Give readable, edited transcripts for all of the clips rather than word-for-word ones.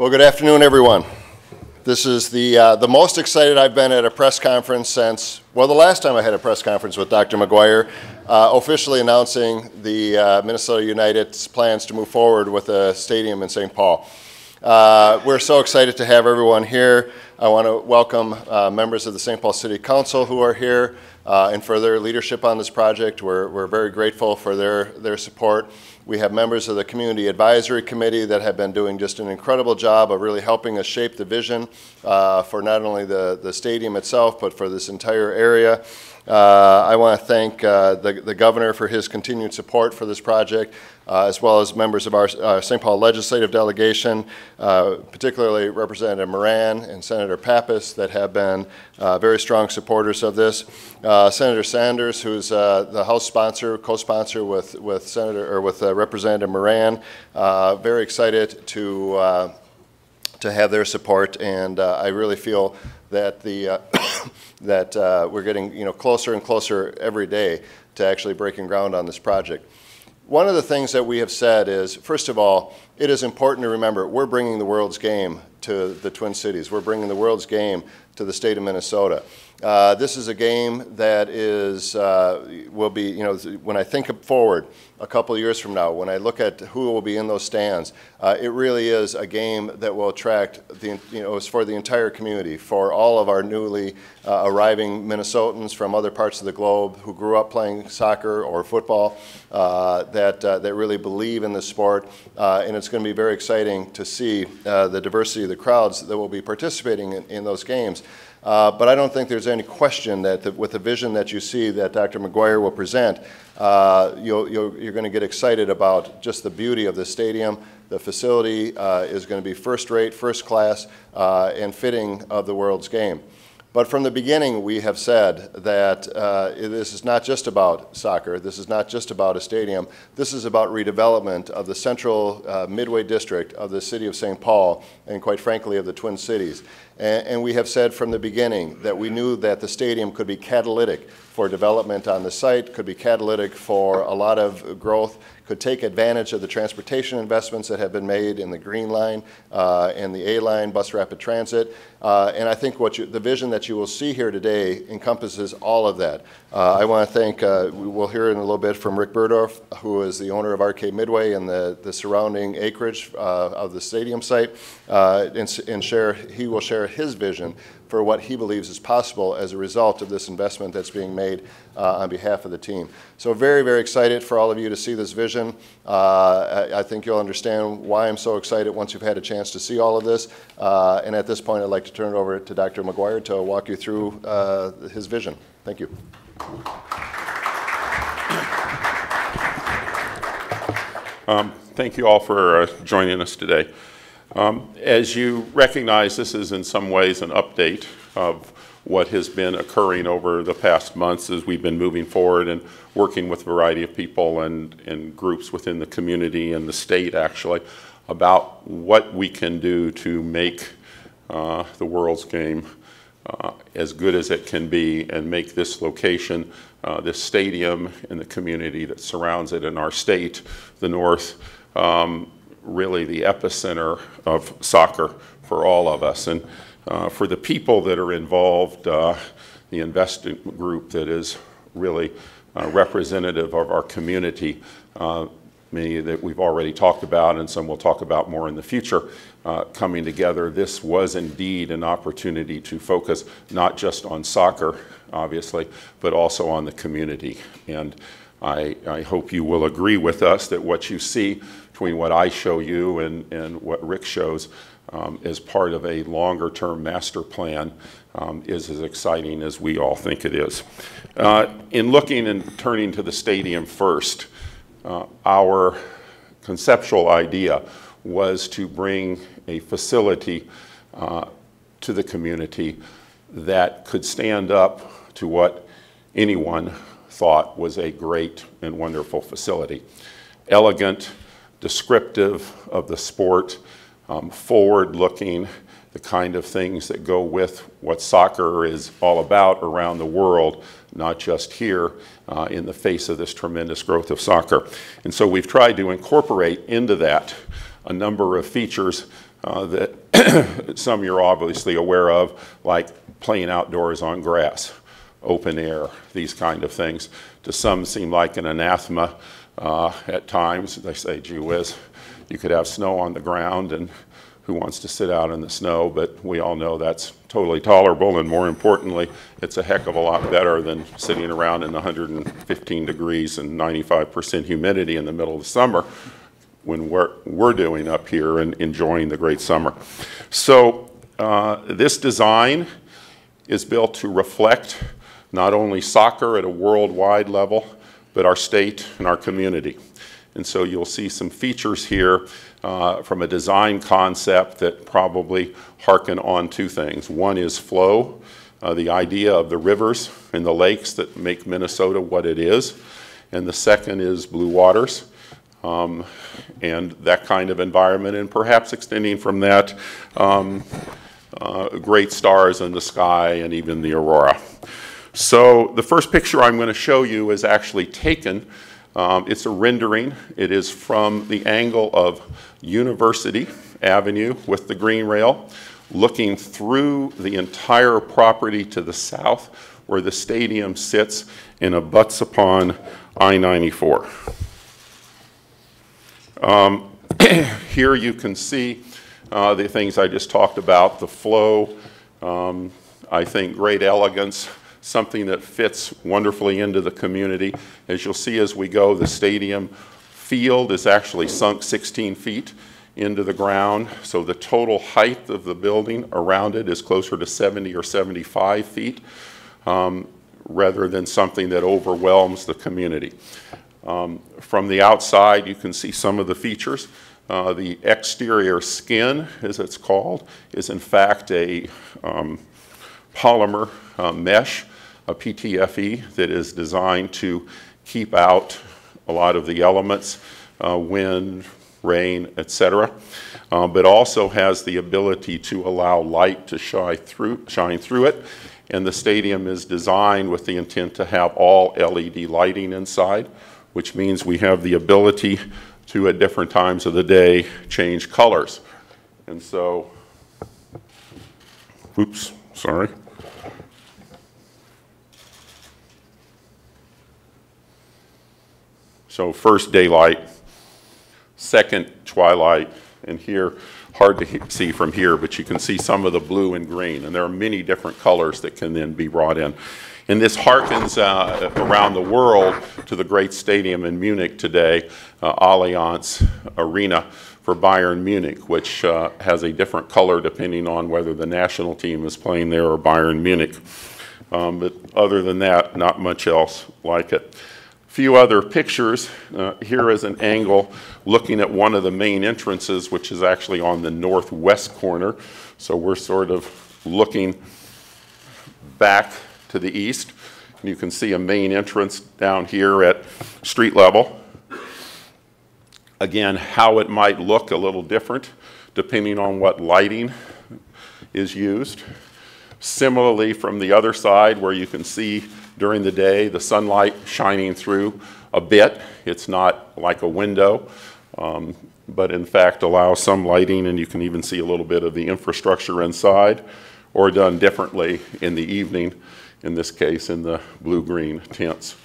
Well, good afternoon, everyone. This is the most excited I've been at a press conference since, well, the last time I had a press conference with Dr. McGuire, officially announcing the Minnesota United's plans to move forward with a stadium in St. Paul. We're so excited to have everyone here. I want to welcome members of the St. Paul City Council who are here and for their leadership on this project. We're very grateful for their support. We have members of the Community Advisory Committee that have been doing just an incredible job of really helping us shape the vision for not only the stadium itself, but for this entire area. I want to thank the governor for his continued support for this project, as well as members of our St. Paul legislative delegation, particularly Representative Moran and Senator Pappas, that have been very strong supporters of this. Senator Sanders, who's the House sponsor, co-sponsor with Representative Moran, very excited to have their support, and I really feel that we're getting closer and closer every day to actually breaking ground on this project. One of the things that we have said is, first of all, it is important to remember we're bringing the world's game to the Twin Cities. We're bringing the world's game to the state of Minnesota. This is a game that will be, when I think forward a couple of years from now, when I look at who will be in those stands, it really is a game that will attract it's for the entire community, for all of our newly arriving Minnesotans from other parts of the globe who grew up playing soccer or football, that really believe in the sport, and it's going to be very exciting to see the diversity of the crowds that will be participating in those games. But I don't think there's any question that with the vision that you see that Dr. McGuire will present, you're going to get excited about just the beauty of the stadium. The facility is going to be first-rate, first-class, and fitting of the world's game. But from the beginning, we have said that this is not just about soccer. This is not just about a stadium. This is about redevelopment of the central Midway district of the city of St. Paul, and quite frankly, of the Twin Cities. And we have said from the beginning that we knew that the stadium could be catalytic for development on the site, could be catalytic for a lot of growth, could take advantage of the transportation investments that have been made in the Green Line and the A Line, bus rapid transit. And I think the vision that you will see here today encompasses all of that. I want to thank, we'll hear in a little bit from Rick Burdorf, who is the owner of Arcade-Midway and the surrounding acreage of the stadium site, and he will share his vision for what he believes is possible as a result of this investment that's being made on behalf of the team. So very, very excited for all of you to see this vision. I think you'll understand why I'm so excited once you've had a chance to see all of this. And at this point, I'd like to turn it over to Dr. McGuire to walk you through his vision. Thank you. Thank you all for joining us today. As you recognize, this is in some ways an update of what has been occurring over the past months as we've been moving forward and working with a variety of people and groups within the community and the state, actually, about what we can do to make the world's game as good as it can be and make this location, this stadium and the community that surrounds it in our state, the North, really the epicenter of soccer for all of us. And for the people that are involved, the investment group that is really representative of our community, many that we've already talked about and some we'll talk about more in the future, coming together, this was indeed an opportunity to focus not just on soccer, obviously, but also on the community. And I hope you will agree with us that what you see between what I show you and what Rick shows as part of a longer-term master plan is as exciting as we all think it is. In looking and turning to the stadium first, our conceptual idea was to bring a facility to the community that could stand up to what anyone thought was a great and wonderful facility. Elegant, descriptive of the sport, forward-looking, the kind of things that go with what soccer is all about around the world, not just here in the face of this tremendous growth of soccer. And so we've tried to incorporate into that a number of features that some you're obviously aware of, like playing outdoors on grass, open air, these kind of things. To some seem like an anathema at times. They say, gee whiz, you could have snow on the ground, and who wants to sit out in the snow? But we all know that's totally tolerable, and more importantly, it's a heck of a lot better than sitting around in 115 degrees and 95% humidity in the middle of the summer when we're doing up here and enjoying the great summer. So this design is built to reflect not only soccer at a worldwide level, but our state and our community. And so you'll see some features here from a design concept that probably hearken on two things. One is flow, the idea of the rivers and the lakes that make Minnesota what it is. And the second is blue waters and that kind of environment, and perhaps extending from that, great stars in the sky and even the aurora. So the first picture I'm going to show you is actually taken. It's a rendering. It is from the angle of University Avenue with the green rail, looking through the entire property to the south where the stadium sits and abuts upon I-94. Here you can see the things I just talked about, the flow, I think great elegance, something that fits wonderfully into the community. As you'll see as we go, the stadium field is actually sunk 16 feet into the ground, so the total height of the building around it is closer to 70 or 75 feet, rather than something that overwhelms the community. From the outside, you can see some of the features. The exterior skin, as it's called, is in fact a polymer mesh, a PTFE, that is designed to keep out a lot of the elements, wind, rain, etc., but also has the ability to allow light to shine through it. And the stadium is designed with the intent to have all LED lighting inside, which means we have the ability to, at different times of the day, change colors. And so, oops, sorry. So first daylight, second twilight, and here, hard to see from here, but you can see some of the blue and green, and there are many different colors that can then be brought in. And this harkens around the world to the great stadium in Munich today, Allianz Arena for Bayern Munich, which has a different color depending on whether the national team is playing there or Bayern Munich. But other than that, not much else like it. A few other pictures. Here is an angle looking at one of the main entrances, which is actually on the northwest corner. So we're sort of looking back to the east. You can see a main entrance down here at street level. Again, how it might look a little different depending on what lighting is used. Similarly, from the other side, where you can see during the day the sunlight shining through a bit. It's not like a window, but in fact allows some lighting, and you can even see a little bit of the infrastructure inside, or done differently in the evening, in this case in the blue-green tints.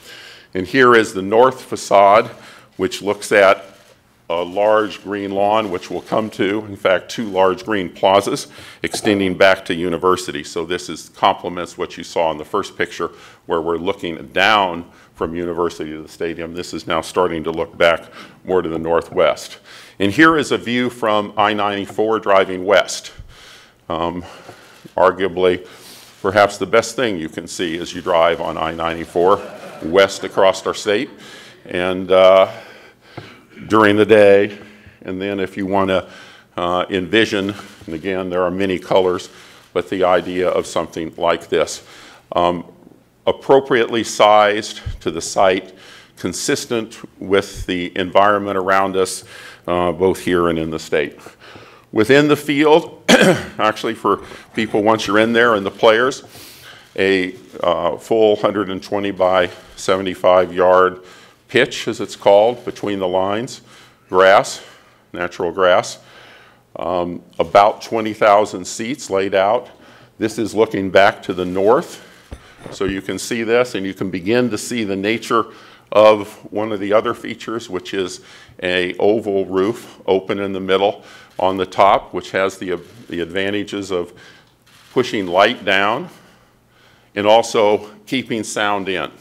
And here is the north facade, which looks at a large green lawn, which we'll come to, in fact, two large green plazas extending back to University. So this complements what you saw in the first picture, where we're looking down from University to the stadium. This is now starting to look back more to the northwest. And here is a view from I-94 driving west. Arguably, perhaps the best thing you can see as you drive on I-94 west across our state. And during the day, and then if you want to envision, and again, there are many colors, but the idea of something like this. Appropriately sized to the site, consistent with the environment around us, both here and in the state. Within the field, actually for people once you're in there and the players, a full 120 by 75 yard pitch, as it's called, between the lines, grass, natural grass, About 20,000 seats laid out. This is looking back to the north. So you can see this, and you can begin to see the nature of one of the other features, which is an oval roof open in the middle on the top, which has the advantages of pushing light down and also keeping sound in.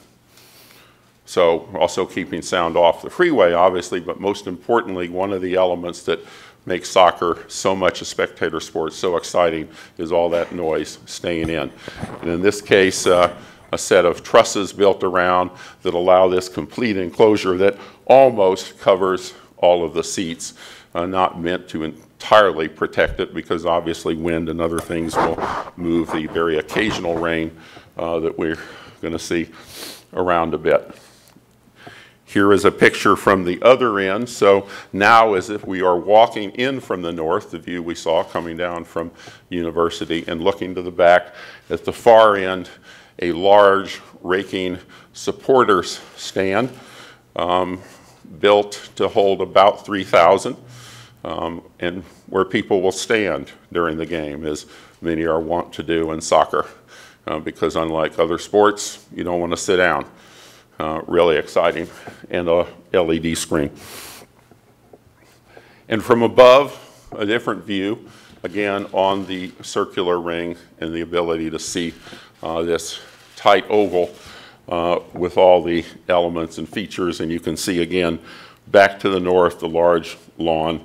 So also keeping sound off the freeway, obviously, but most importantly, one of the elements that makes soccer so much a spectator sport, so exciting, is all that noise staying in. And in this case, a set of trusses built around that allow this complete enclosure that almost covers all of the seats, not meant to entirely protect it because obviously wind and other things will move the very occasional rain that we're going to see around a bit. Here is a picture from the other end. So now as if we are walking in from the north, the view we saw coming down from University, and looking to the back at the far end, a large raking supporters stand built to hold about 3,000 and where people will stand during the game, as many are wont to do in soccer, because unlike other sports, you don't want to sit down. Really exciting, and a LED screen. And from above, a different view, again on the circular ring, and the ability to see this tight oval with all the elements and features, and you can see again back to the north the large lawn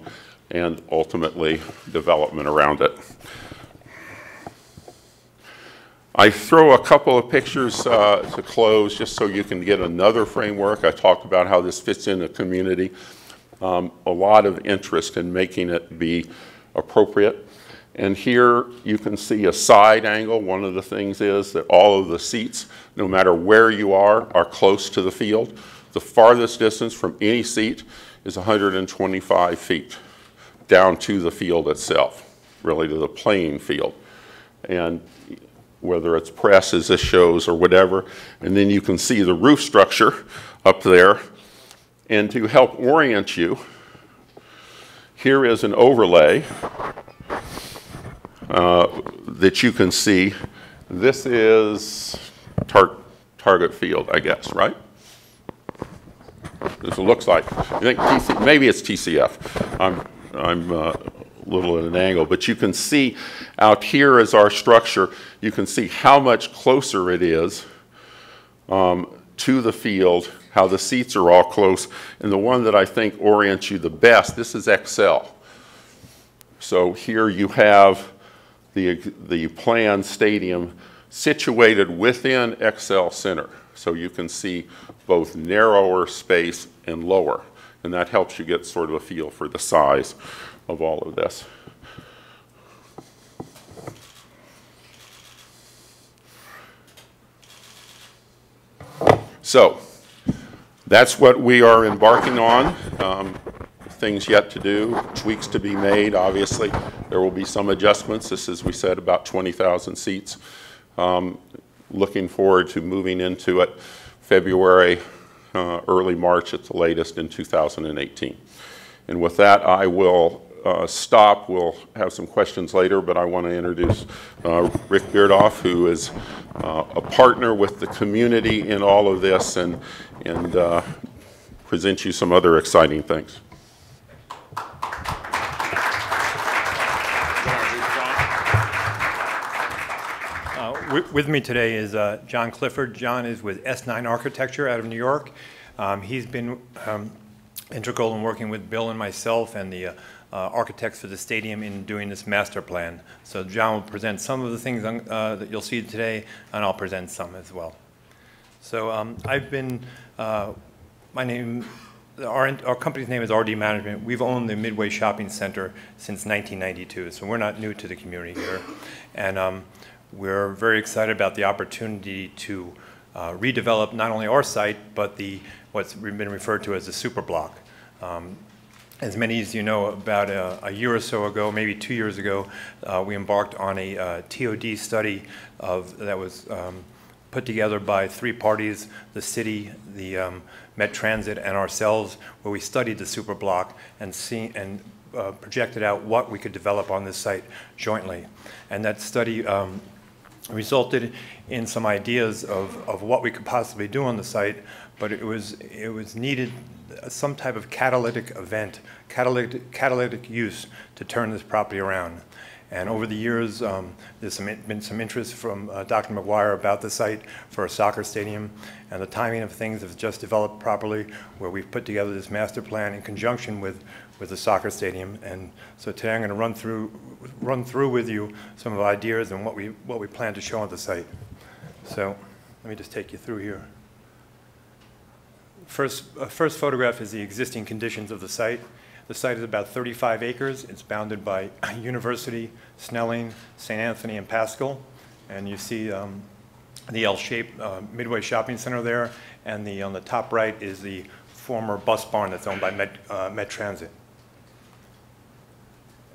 and ultimately development around it. I throw a couple of pictures to close just so you can get another framework. I talked about how this fits in the community. A lot of interest in making it be appropriate. And here you can see a side angle. One of the things is that all of the seats, no matter where you are close to the field. The farthest distance from any seat is 125 feet down to the field itself, really to the playing field. And whether it's press, as this shows, or whatever. And then you can see the roof structure up there. And to help orient you, here is an overlay that you can see. This is target field, I guess, right? This looks like. I think maybe it's TCF. I'm a little at an angle, but you can see out here is our structure. You can see how much closer it is to the field, how the seats are all close, and the one that I think orients you the best, this is XL. So here you have the planned stadium situated within XL Center, so you can see both narrower space and lower, and that helps you get sort of a feel for the size of all of this. So that's what we are embarking on. Things yet to do, tweaks to be made, obviously. There will be some adjustments. This is, we said, about 20,000 seats. Looking forward to moving into it February, early March at the latest in 2018. And with that, I will stop. We'll have some questions later, but I want to introduce Rick Beardoff, who is a partner with the community in all of this, and present you some other exciting things. With me today is John Clifford. John is with S9 Architecture out of New York. He's been integral in working with Bill and myself and the architects for the stadium in doing this master plan. So John will present some of the things that you'll see today, and I'll present some as well. So I've been, our company's name is RD Management. We've owned the Midway Shopping Center since 1992, so we're not new to the community here. And we're very excited about the opportunity to redevelop not only our site, but what's been referred to as the super block. As many as you know, about a year or so ago, maybe 2 years ago, we embarked on a TOD study that was put together by three parties, the city, the Met Transit, and ourselves, where we studied the superblock and projected out what we could develop on this site jointly. And that study resulted in some ideas of what we could possibly do on the site, but it was needed some type of catalytic event, catalytic use to turn this property around. And over the years, there's been some interest from Dr. McGuire about the site for a soccer stadium, and the timing of things has just developed properly, where we've put together this master plan in conjunction with the soccer stadium. And so today I'm going to run through with you some of the ideas and what we plan to show on the site. So let me just take you through here. First photograph is the existing conditions of the site. The site is about 35 acres. It's bounded by University, Snelling, St. Anthony, and Pascal. And you see the L-shaped Midway Shopping Center there. And on the top right is the former bus barn that's owned by Met Transit.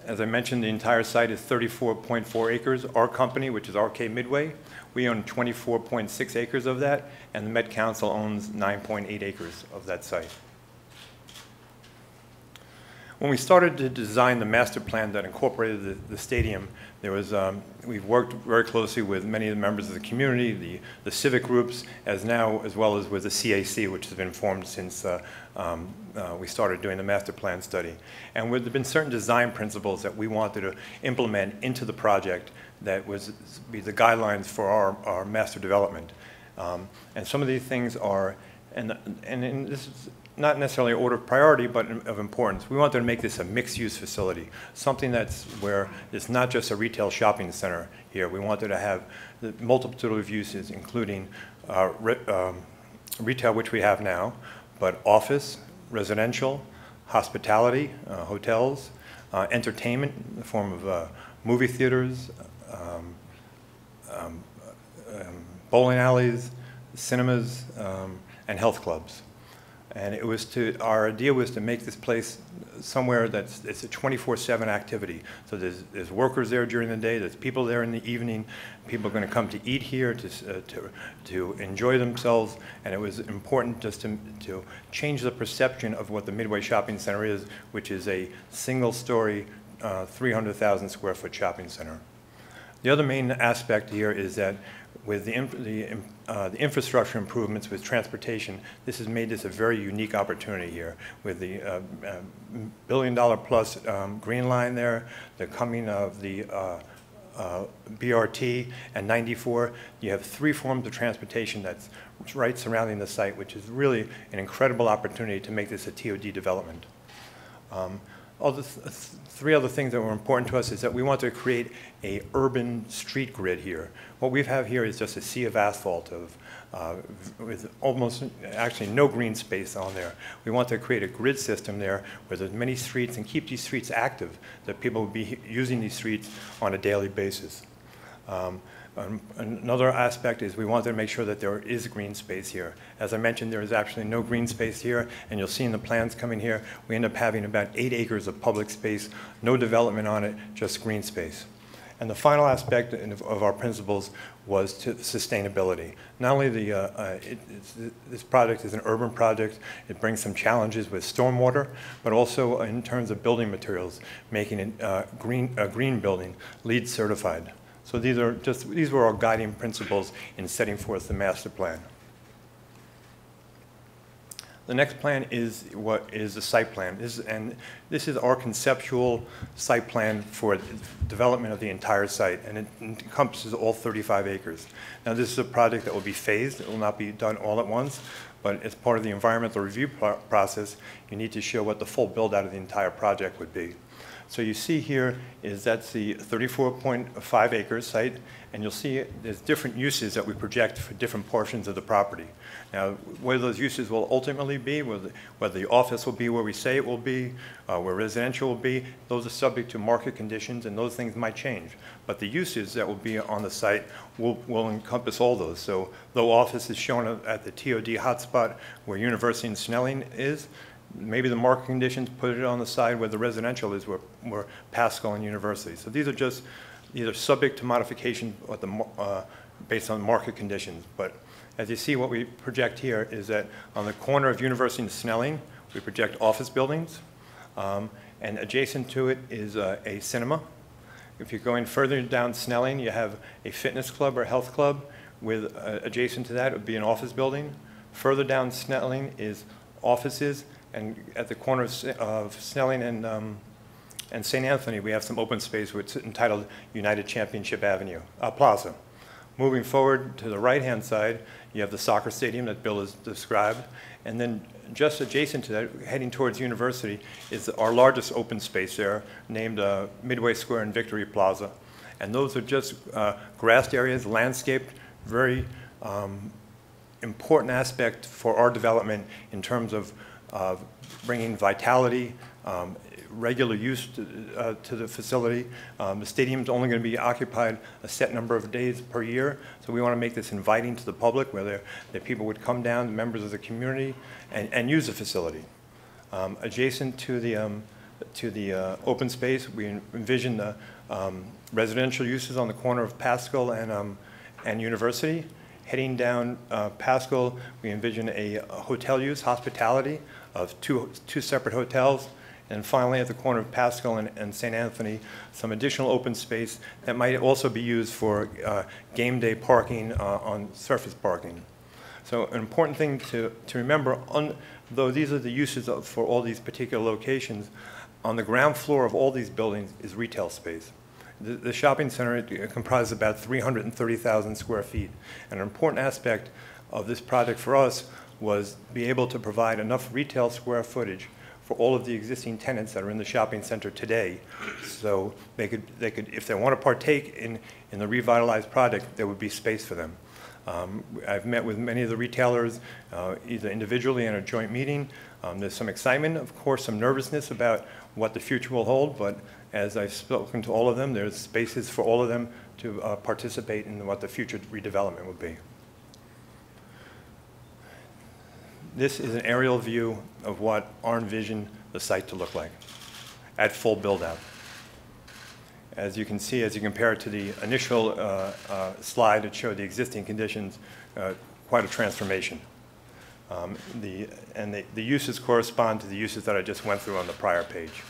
As I mentioned, the entire site is 34.4 acres. Our company, which is RK Midway, we own 24.6 acres of that, and the Met Council owns 9.8 acres of that site. When we started to design the master plan that incorporated the stadium, we've worked very closely with many of the members of the community, the civic groups, as well as with the CAC, which has been formed since we started doing the master plan study. And there have been certain design principles that we wanted to implement into the project that was be the guidelines for our master development. And some of these things are, and this is not necessarily order of priority, but of importance. We wanted to make this a mixed-use facility, something that's where it's not just a retail shopping center here. We wanted to have the multitude of uses, including retail, which we have now, but office, residential, hospitality, hotels, entertainment in the form of movie theaters, bowling alleys, cinemas, and health clubs. And our idea was to make this place somewhere it's a 24/7 activity. So there's workers there during the day, there's people there in the evening, people are going to come to eat here, to enjoy themselves, and it was important just to change the perception of what the Midway Shopping Center is, which is a single-story, 300,000 square foot shopping center. The other main aspect here is that with the infrastructure improvements with transportation, this has made this a very unique opportunity here. With the $1 billion-plus Green Line there, the coming of the BRT and 94, you have three forms of transportation that's right surrounding the site, which is really an incredible opportunity to make this a TOD development. Three other things that were important to us is that we want to create a urban street grid here. What we have here is just a sea of asphalt with almost actually no green space on there. We want to create a grid system there where there's many streets and keep these streets active, that people will be using these streets on a daily basis. Another aspect is we wanted to make sure that there is green space here. As I mentioned, there is actually no green space here, and you'll see in the plans coming here, we end up having about 8 acres of public space, no development on it, just green space. And the final aspect of our principles was to sustainability. Not only this project is an urban project, it brings some challenges with stormwater, but also in terms of building materials, making it a green building, LEED certified. So these were our guiding principles in setting forth the master plan. The next plan is the site plan. This is our conceptual site plan for development of the entire site, and it encompasses all 35 acres. Now, this is a project that will be phased. It will not be done all at once, but as part of the environmental review process, you need to show what the full build-out of the entire project would be. So you see here that's the 34.5 acres site, and you'll see there's different uses that we project for different portions of the property. Now, where those uses will ultimately be, whether the office will be where we say it will be, where residential will be, those are subject to market conditions, and those things might change. But the uses that will be on the site will encompass all those. So though office is shown at the TOD hotspot where University and Snelling is, maybe the market conditions put it on the side where the residential is, where Pascal and University. So these are subject to modification, what the based on market conditions. But as you see, what we project here is that on the corner of University and Snelling, we project office buildings, and adjacent to it is a cinema. If you're going further down Snelling, you have a fitness club or health club with, adjacent to that would be an office building. Further down Snelling is offices, and at the corner of Snelling and St. Anthony, we have some open space which is entitled United Championship Avenue, Plaza. Moving forward to the right-hand side, you have the soccer stadium that Bill has described, and then just adjacent to that, heading towards University, is our largest open space there, named Midway Square and Victory Plaza. And those are just grassed areas, landscaped, very important aspect for our development in terms of bringing vitality, regular use to the facility. The stadium's only going to be occupied a set number of days per year, so we want to make this inviting to the public, where that people would come down, members of the community, and use the facility. Adjacent to the open space, we envision the residential uses on the corner of Pascal and University. Heading down Pascal, we envision a hotel use, hospitality, of two separate hotels. And finally, at the corner of Pascal and St. Anthony, some additional open space that might also be used for game day parking on surface parking. So an important thing to remember, though these are the uses for all these particular locations, on the ground floor of all these buildings is retail space. The shopping center comprises about 330,000 square feet. And an important aspect of this project for us was be able to provide enough retail square footage for all of the existing tenants that are in the shopping center today. So they could, if they want to partake in the revitalized project, there would be space for them. I've met with many of the retailers, either individually in a joint meeting. There's some excitement, of course, some nervousness about what the future will hold, but as I've spoken to all of them, there's spaces for all of them to participate in what the future redevelopment would be. This is an aerial view of what our envision the site to look like at full build-out. As you can see, as you compare it to the initial slide that showed the existing conditions, quite a transformation. The uses correspond to the uses that I just went through on the prior page.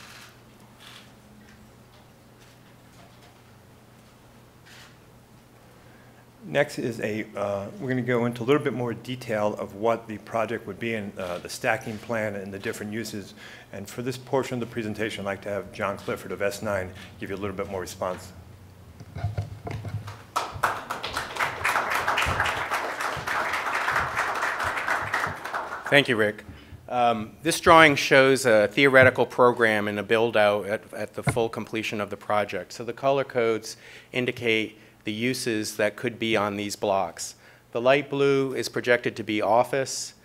Next is we're going to go into a little bit more detail of what the project would be and the stacking plan and the different uses. And for this portion of the presentation, I'd like to have John Clifford of S9 give you a little bit more response. Thank you, Rick. This drawing shows a theoretical program and a build-out at the full completion of the project. So the color codes indicate the uses that could be on these blocks. The light blue is projected to be office.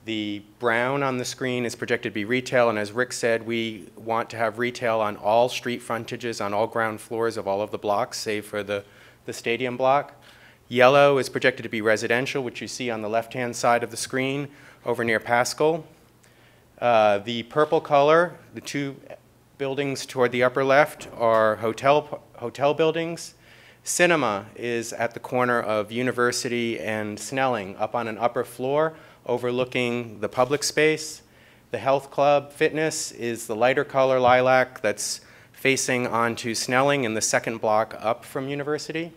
The brown on the screen is projected to be retail, and as Rick said, we want to have retail on all street frontages, on all ground floors of all of the blocks, save for the stadium block. Yellow is projected to be residential, which you see on the left-hand side of the screen over near Pascal. The purple color, the two buildings toward the upper left, are hotel buildings. Cinema is at the corner of University and Snelling, up on an upper floor overlooking the public space. The health club fitness is the lighter color lilac that's facing onto Snelling in the second block up from University.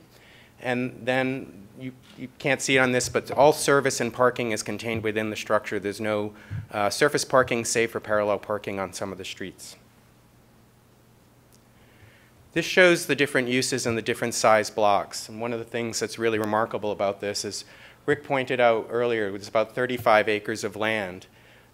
And then you can't see it on this, but all service and parking is contained within the structure. There's no surface parking save for parallel parking on some of the streets. This shows the different uses and the different size blocks. And one of the things that's really remarkable about this is, Rick pointed out earlier, it's about 35 acres of land.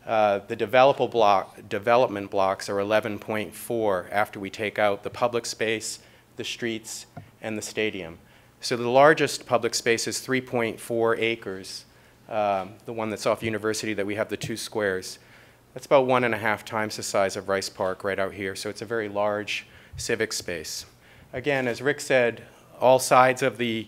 The development blocks are 11.4 after we take out the public space, the streets, and the stadium. So the largest public space is 3.4 acres, the one that's off University that we have the 2 squares. That's about 1.5 times the size of Rice Park right out here. So it's a very large civic space. Again, as Rick said, all sides of the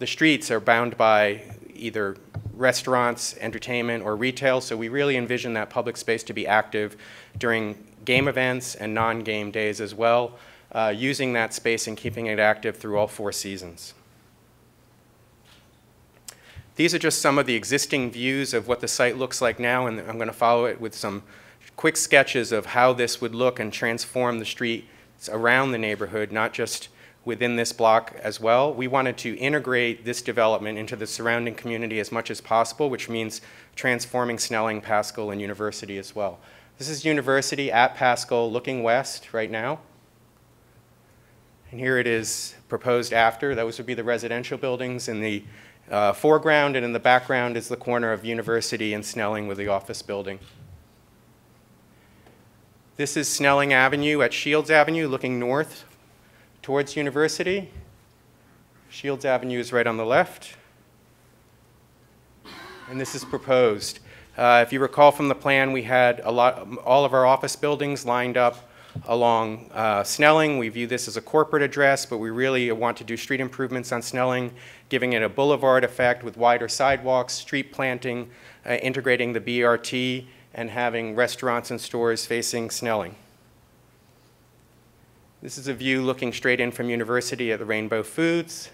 streets are bound by either restaurants, entertainment, or retail, so we really envision that public space to be active during game events and non-game days as well, using that space and keeping it active through all 4 seasons. These are just some of the existing views of what the site looks like now, and I'm going to follow it with some quick sketches of how this would look and transform the streets around the neighborhood, not just within this block as well. We wanted to integrate this development into the surrounding community as much as possible, which means transforming Snelling, Pascal, and University as well. This is University at Pascal looking west right now. And here it is proposed after. Those would be the residential buildings in the foreground, and in the background is the corner of University and Snelling with the office building. This is Snelling Avenue at Shields Avenue looking north towards University. Shields Avenue is right on the left. And this is proposed. If you recall from the plan, we had all of our office buildings lined up along Snelling. We view this as a corporate address, but we really want to do street improvements on Snelling, giving it a boulevard effect with wider sidewalks, street planting, integrating the BRT, and having restaurants and stores facing Snelling. This is a view looking straight in from University at the Rainbow Foods.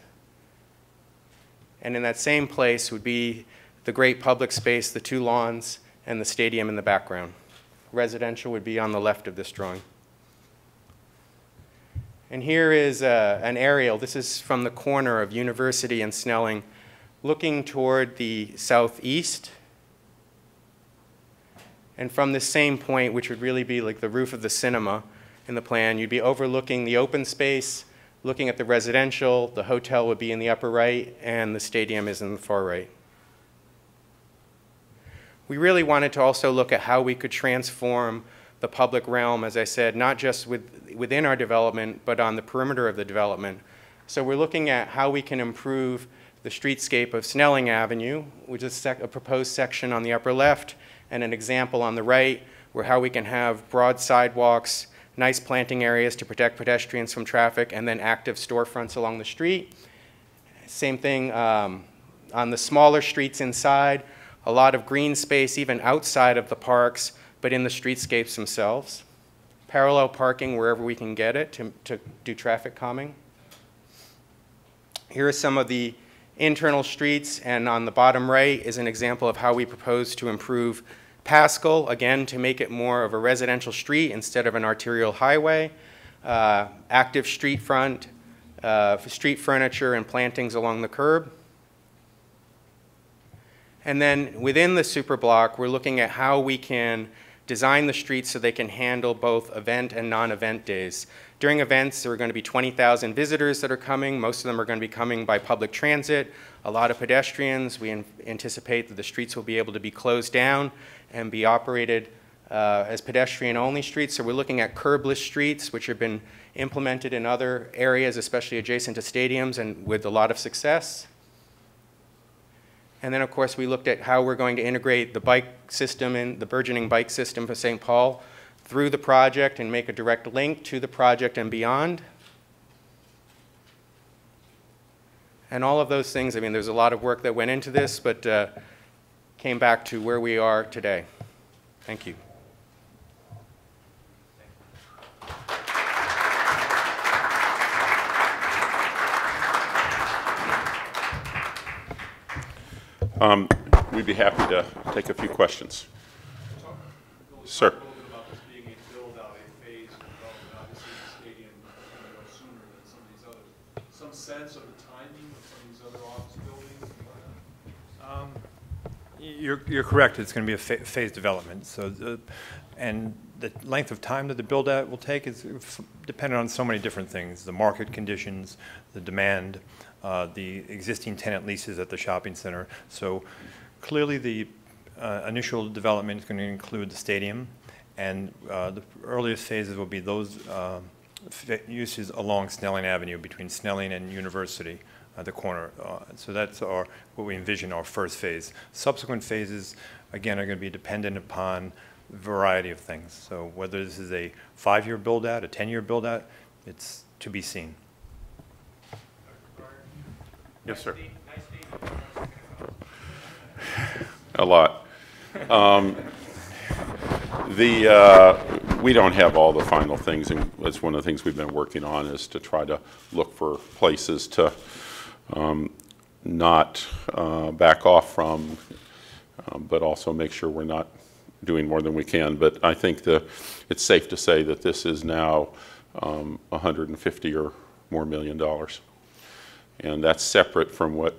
And in that same place would be the great public space, the 2 lawns, and the stadium in the background. Residential would be on the left of this drawing. And here is an aerial. This is from the corner of University and Snelling, looking toward the southeast. And from this same point, which would really be like the roof of the cinema in the plan, you'd be overlooking the open space, looking at the residential. The hotel would be in the upper right, and the stadium is in the far right. We really wanted to also look at how we could transform the public realm, as I said, not just within our development, but on the perimeter of the development. So we're looking at how we can improve the streetscape of Snelling Avenue, which is a proposed section on the upper left, and an example on the right, where how we can have broad sidewalks, nice planting areas to protect pedestrians from traffic, and then active storefronts along the street. Same thing on the smaller streets inside, a lot of green space even outside of the parks, but in the streetscapes themselves. Parallel parking wherever we can get it to do traffic calming. Here are some of the internal streets, and on the bottom right is an example of how we propose to improve Pascal, again, to make it more of a residential street instead of an arterial highway. Active street front, street furniture and plantings along the curb. And then within the superblock, we're looking at how we can design the streets so they can handle both event and non-event days. During events, there are going to be 20,000 visitors that are coming. Most of them are going to be coming by public transit. A lot of pedestrians. We anticipate that the streets will be able to be closed down and be operated as pedestrian-only streets. So we're looking at curbless streets, which have been implemented in other areas, especially adjacent to stadiums, and with a lot of success. And then, of course, we looked at how we're going to integrate the bike system and the burgeoning bike system for St. Paul through the project and make a direct link to the project and beyond. And all of those things, I mean, there's a lot of work that went into this, but came back to where we are today. Thank you. We'd be happy to take a few questions. Sir. Some sense of the timing of some of these other office buildings? You're correct. It's going to be a phased development. So, and the length of time that the build-out will take is dependent on so many different things: the market conditions, the demand, the existing tenant leases at the shopping center. So, clearly, the initial development is going to include the stadium, and the earliest phases will be those uses along Snelling Avenue between Snelling and University, the corner. So that's what we envision our first phase. Subsequent phases, again, are going to be dependent upon a variety of things. So whether this is a 5-year build-out, a 10-year build-out, it's to be seen. Yes, sir. A lot. We don't have all the final things, and that's one of the things we've been working on, is to try to look for places to not back off from, but also make sure we're not doing more than we can. But I think it's safe to say that this is now $150 or more million. And that's separate from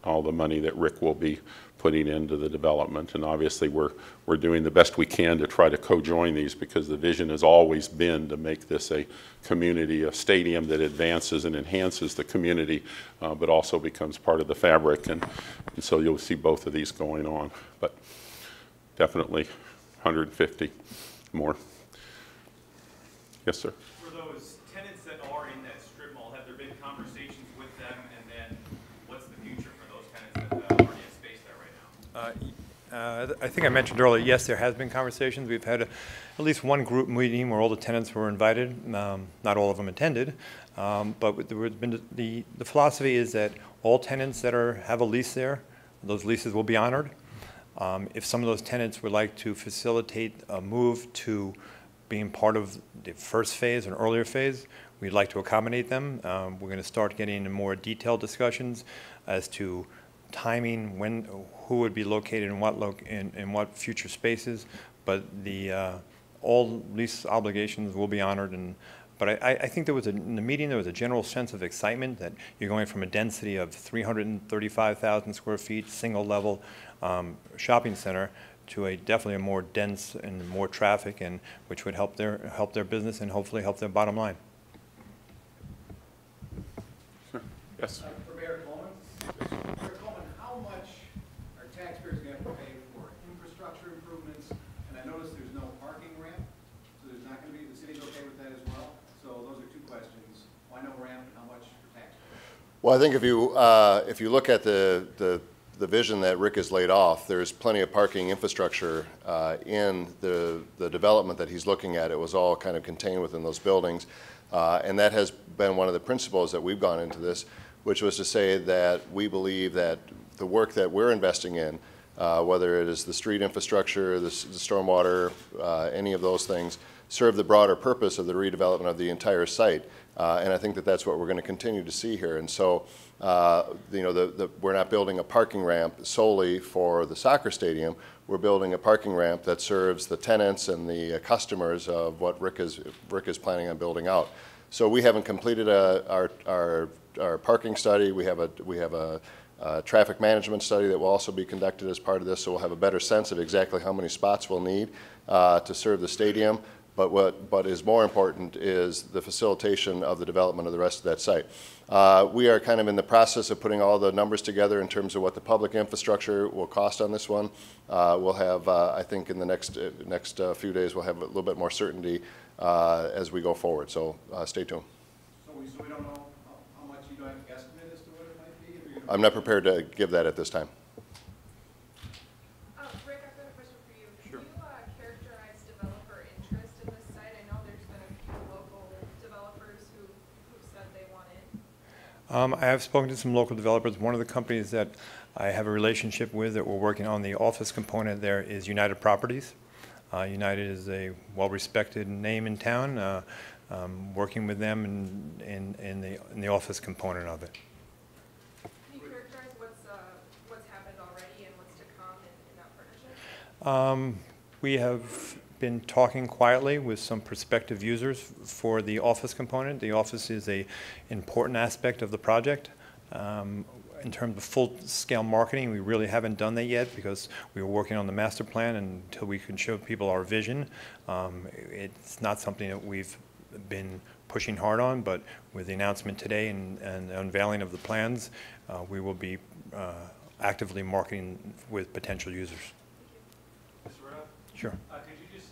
all the money that Rick will be putting into the development. And obviously we're doing the best we can to try to co-join these, because the vision has always been to make this a community, a stadium that advances and enhances the community, but also becomes part of the fabric. And so you'll see both of these going on. But definitely 150 more. Yes, sir. For those tenants that are in that strip mall, have there been conversations with them, and then what's the future for those tenants that already have space there right now? I think I mentioned earlier, yes, there has been conversations. We've had at least one group meeting where all the tenants were invited. Not all of them attended, but the philosophy is that all tenants that have a lease there, those leases will be honored. If some of those tenants would like to facilitate a move to being part of the first phase, an earlier phase, we'd like to accommodate them. We're going to start getting into more detailed discussions as to timing, who would be located in what future spaces, but all lease obligations will be honored. But I think in the meeting there was a general sense of excitement that you're going from a density of 335,000 square feet, single level shopping center, to definitely a more dense and more traffic, and which would help their business and hopefully help their bottom line. Sure. Yes. For Mayor Coleman. Mayor Coleman, how much are taxpayers going to have to pay for infrastructure improvements? And I noticed there's no parking ramp, so there's not going to be, the city's okay with that as well? So those are two questions. Why no ramp, and how much for taxpayers? Well, I think if you look at the vision that Rick has laid off, there's plenty of parking infrastructure in the development that he's looking at. It was all kind of contained within those buildings. And that has been one of the principles that we've gone into this, which was to say that we believe that the work that we're investing in, whether it is the street infrastructure, the stormwater, any of those things, serve the broader purpose of the redevelopment of the entire site. And I think that that's what we're going to continue to see here. And so, we're not building a parking ramp solely for the soccer stadium. We're building a parking ramp that serves the tenants and the customers of what Rick is planning on building out. So we haven't completed our parking study. We have a traffic management study that will also be conducted as part of this. So we'll have a better sense of exactly how many spots we'll need to serve the stadium. But what is more important is the facilitation of the development of the rest of that site. We are kind of in the process of putting all the numbers together in terms of what the public infrastructure will cost on this one. We'll have, I think in the next few days, we'll have a little bit more certainty as we go forward. So stay tuned. So we don't know how much you don't have an estimate as to what it might be? I'm not prepared to give that at this time. Rick, I've got a question for you. Can you characterize developer interest in this site? I know there's been a few local developers who said they want in. I have spoken to some local developers. One of the companies that I have a relationship with that we're working on the office component there is United Properties. United is a well-respected name in town. Working with them in the office component of it. Can you characterize what's happened already and what's to come in that partnership? We have been talking quietly with some prospective users for the office component. The office is an important aspect of the project. In terms of full-scale marketing, we really haven't done that yet because we were working on the master plan, and until we can show people our vision, it's not something that we've been pushing hard on, but with the announcement today and the unveiling of the plans, we will be actively marketing with potential users. Mr. Rudolph? Sure. Could you just,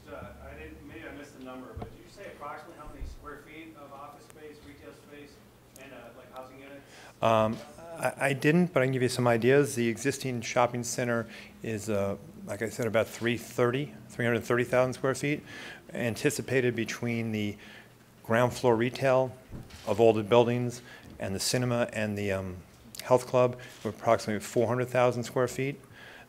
maybe I missed the number, but did you say approximately how many square feet of office space, retail space, and like housing units? I didn't, but I can give you some ideas. The existing shopping center is, like I said, about 330,000 square feet, anticipated between the ground floor retail of all the buildings and the cinema and the health club, approximately 400,000 square feet.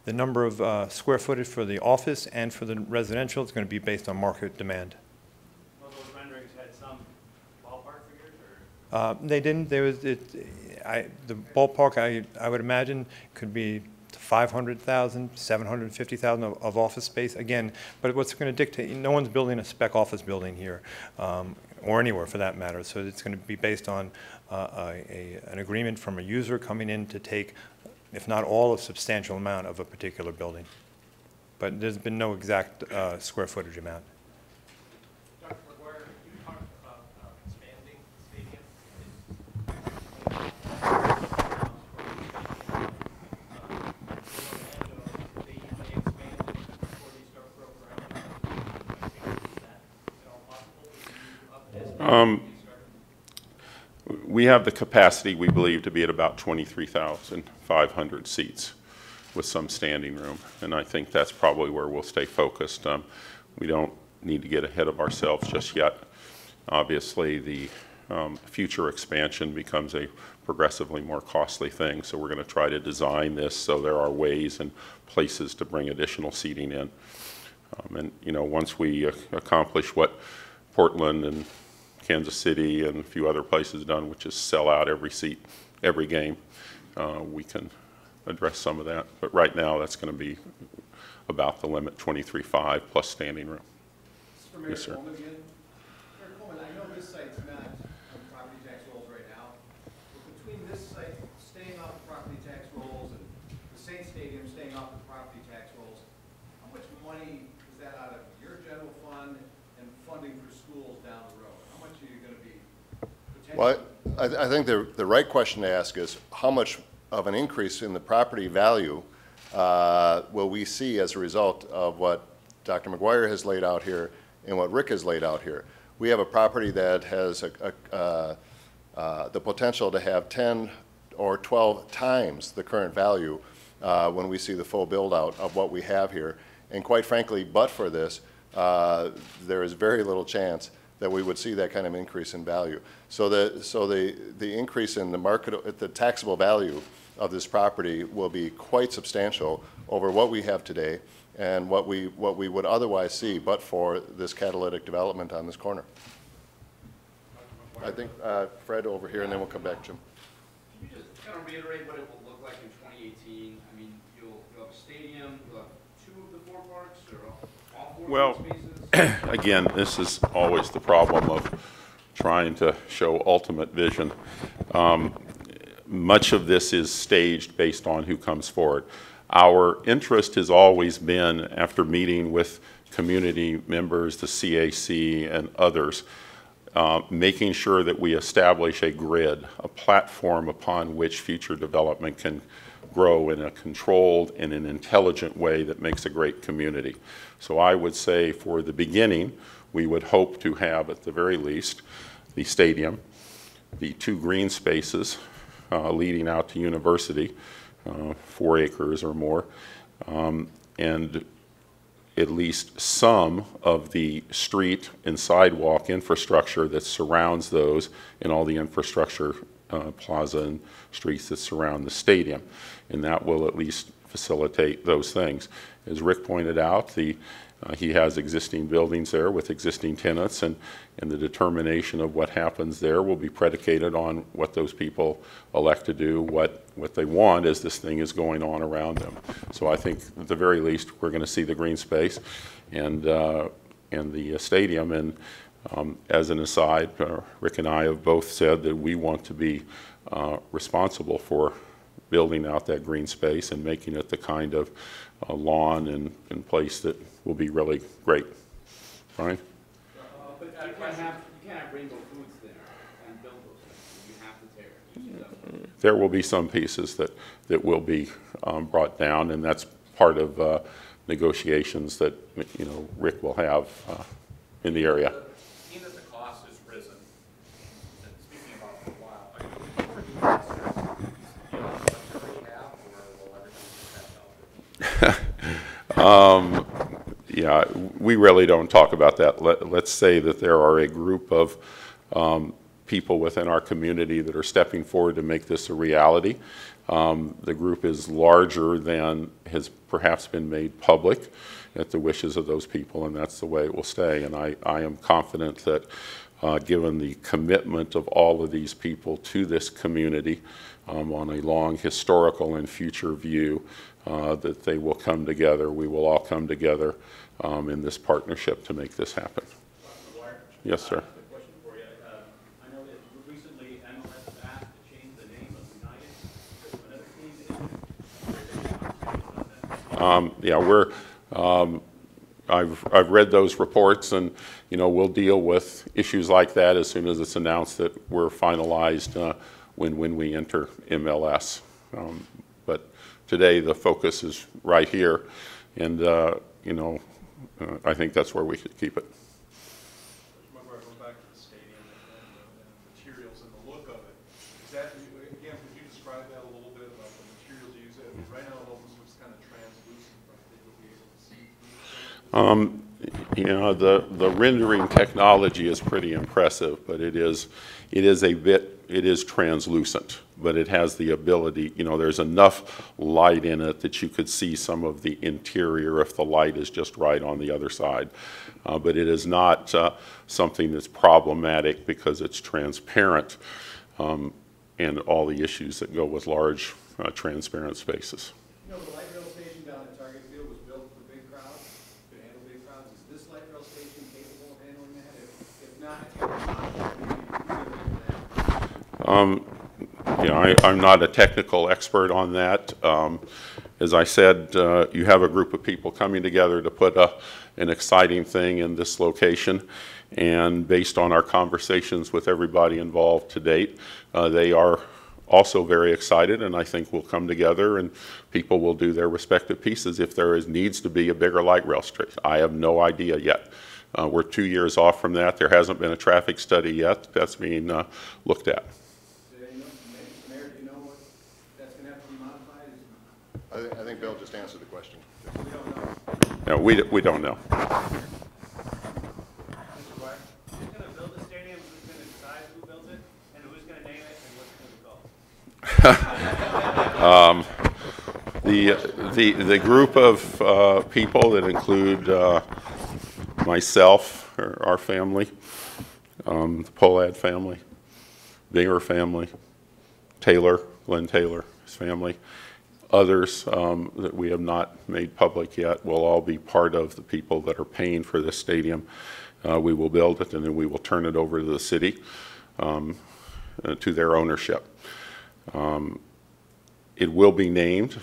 The number of square footage for the office and for the residential is going to be based on market demand. Well, those renderings had some ballpark figures, or? They didn't. the ballpark, I would imagine, could be 500,000, 750,000 of office space. Again, but what's going to dictate, no one's building a spec office building here, or anywhere for that matter. So it's going to be based on an agreement from a user coming in to take, if not all, a substantial amount of a particular building. But there's been no exact square footage amount. Dr. McGuire, you talked about expanding the stadium. We have the capacity, we believe, to be at about 23,500 seats with some standing room, and I think that's probably where we'll stay focused. We don't need to get ahead of ourselves just yet. Obviously, the future expansion becomes a progressively more costly thing, so we're going to try to design this so there are ways and places to bring additional seating in. And, you know, once we accomplish what Portland and Kansas City and a few other places done, which is sell out every seat, every game, we can address some of that. But right now, that's going to be about the limit, 23.5 plus standing room. Yes, sir. Coleman again. Mayor Coleman, I know this site's not on property tax rolls right now, but between this site staying off the property tax rolls and the Saint Stadium staying off the property tax rolls, how much money is that out of your general fund and funding for schools down the road? How much are you going to be potentially? Well, I think the right question to ask is how much of an increase in the property value will we see as a result of what Dr. McGuire has laid out here and what Rick has laid out here. We have a property that has the potential to have 10 or 12 times the current value when we see the full build out of what we have here. And quite frankly, but for this, there is very little chance that we would see that kind of increase in value. So the increase in the market, the taxable value of this property will be quite substantial over what we have today and what we would otherwise see but for this catalytic development on this corner. I think Fred over here, and then we'll come back, Jim. Can you just kind of reiterate what it will look like in 2018? I mean, you'll have a stadium, you'll have 2 of the 4 parks, or all 4 Well, spaces? again, this is always the problem of trying to show ultimate vision. Much of this is staged based on who comes forward. Our interest has always been, after meeting with community members, the CAC and others, making sure that we establish a grid, a platform upon which future development can grow in a controlled and an intelligent way that makes a great community. So I would say for the beginning, we would hope to have at the very least the stadium, the 2 green spaces leading out to University, 4 acres or more, and at least some of the street and sidewalk infrastructure that surrounds those and all the infrastructure, plaza and streets that surround the stadium. And that will at least facilitate those things. As Rick pointed out, he has existing buildings there with existing tenants, and the determination of what happens there will be predicated on what those people elect to do, what they want as this thing is going on around them. So I think at the very least we're going to see the green space and the stadium. And as an aside, Rick and I have both said that we want to be responsible for building out that green space and making it the kind of lawn and place that will be really great. Brian? But you can't have Rainbow Foods there and build those things. You have to tear it. There will be some pieces that will be brought down, and that's part of negotiations that Rick will have in the area. Seeing that the cost has risen, and speaking about it for a while, are you looking for new investors? Do you know what you already have, or will everything be out there? Yeah, we really don't talk about that. Let's say that there are a group of people within our community that are stepping forward to make this a reality. The group is larger than has perhaps been made public at the wishes of those people, and that's the way it will stay. And I am confident that given the commitment of all of these people to this community on a long historical and future view, that they will come together. We will all come together in this partnership to make this happen. Yes, sir. Question for you. I know that recently MLS has asked to change the name of United. Yeah, I've read those reports, and we'll deal with issues like that as soon as it's announced that we're finalized when we enter MLS. But today the focus is right here, and I think that's where we should keep it. Going back to the stadium and the materials and the look of it, is that, again, could you describe that a little bit about the materials you use? Right now it almost looks kind of translucent, but I think we'll be able to see through. The rendering technology is pretty impressive, but it is translucent, but it has the ability, there's enough light in it that you could see some of the interior if the light is just right on the other side. But it is not something that's problematic because it's transparent, and all the issues that go with large transparent spaces. The light rail station down at Target Field was built for big crowds, to handle big crowds. Is this light rail station capable of handling that? If not, I'm not a technical expert on that. As I said, you have a group of people coming together to put an exciting thing in this location, and based on our conversations with everybody involved to date, they are also very excited, and I think we'll come together and people will do their respective pieces if there needs to be a bigger light rail street. I have no idea yet. We're 2 years off from that. There hasn't been a traffic study yet that's being looked at. Mayor, do you know what that's going to have to be modified? I think Bill just answered the question. We don't know. No, we don't know. Mr. White, who's going to build the stadium, who's going to decide who builds it, and who's going to name it, and what's it going to be called? The group of people that include myself, our family, the Pollad family, Binger family, Glenn Taylor, his family, others that we have not made public yet will all be part of the people that are paying for this stadium. We will build it, and then we will turn it over to the city to their ownership. It will be named.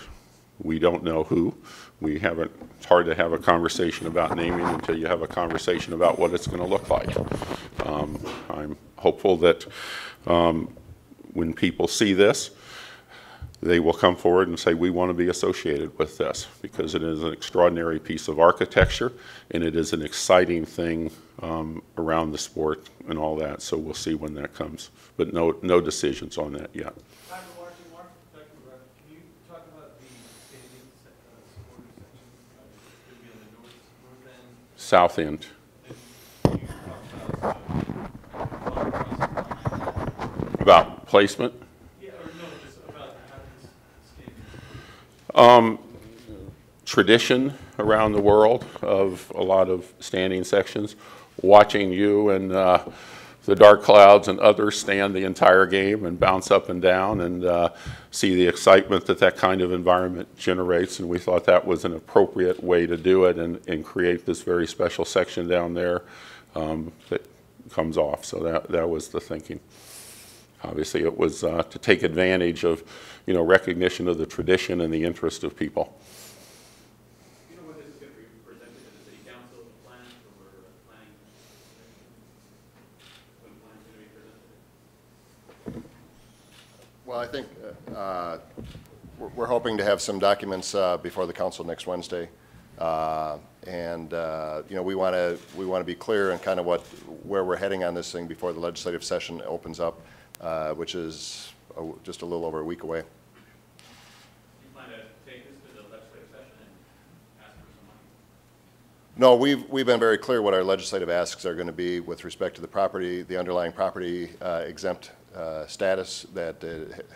We don't know who. It's hard to have a conversation about naming until you have a conversation about what it's going to look like. I'm hopeful that when people see this, they will come forward and say, we want to be associated with this, because it is an extraordinary piece of architecture, and it is an exciting thing around the sport and all that. So we'll see when that comes, but no decisions on that yet. Can you talk about the stadium supporter section? It's going to be on the north end. South end. About placement? Yeah, or no, just about how this stadium. Tradition around the world of a lot of standing sections. Watching you and the dark clouds and others stand the entire game and bounce up and down and see the excitement that kind of environment generates, and we thought that was an appropriate way to do it and create this very special section down there that comes off. So that was the thinking. Obviously, it was to take advantage of, recognition of the tradition and the interest of people. You know what this is going to be presented to the city council, the plans, or planning? When plans going to be presented? Well, I think we're hoping to have some documents before the council next Wednesday. We want to be clear on kind of where we're heading on this thing before the legislative session opens up, which is just a little over a week away. Do you plan to take this to the legislative session and ask for some money? No, we've been very clear what our legislative asks are going to be with respect to the property, the underlying property exempt status that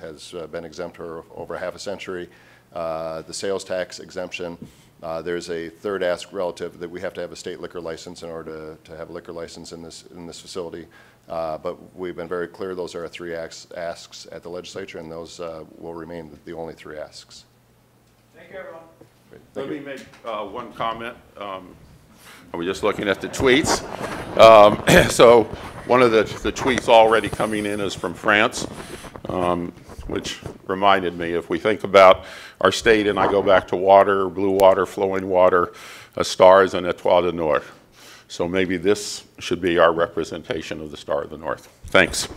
has been exempt for over half a century, the sales tax exemption, There's a third ask relative that we have to have a state liquor license in order to have a liquor license in this facility. But we've been very clear those are our three asks at the legislature, and those will remain the only three asks. Thank you, everyone. Great. Let me make one comment. We're just looking at the tweets. So one of the tweets already coming in is from France, which reminded me, if we think about our state, and I go back to water, blue water, flowing water, a star is an étoile du Nord. So maybe this should be our representation of the Star of the North. Thanks.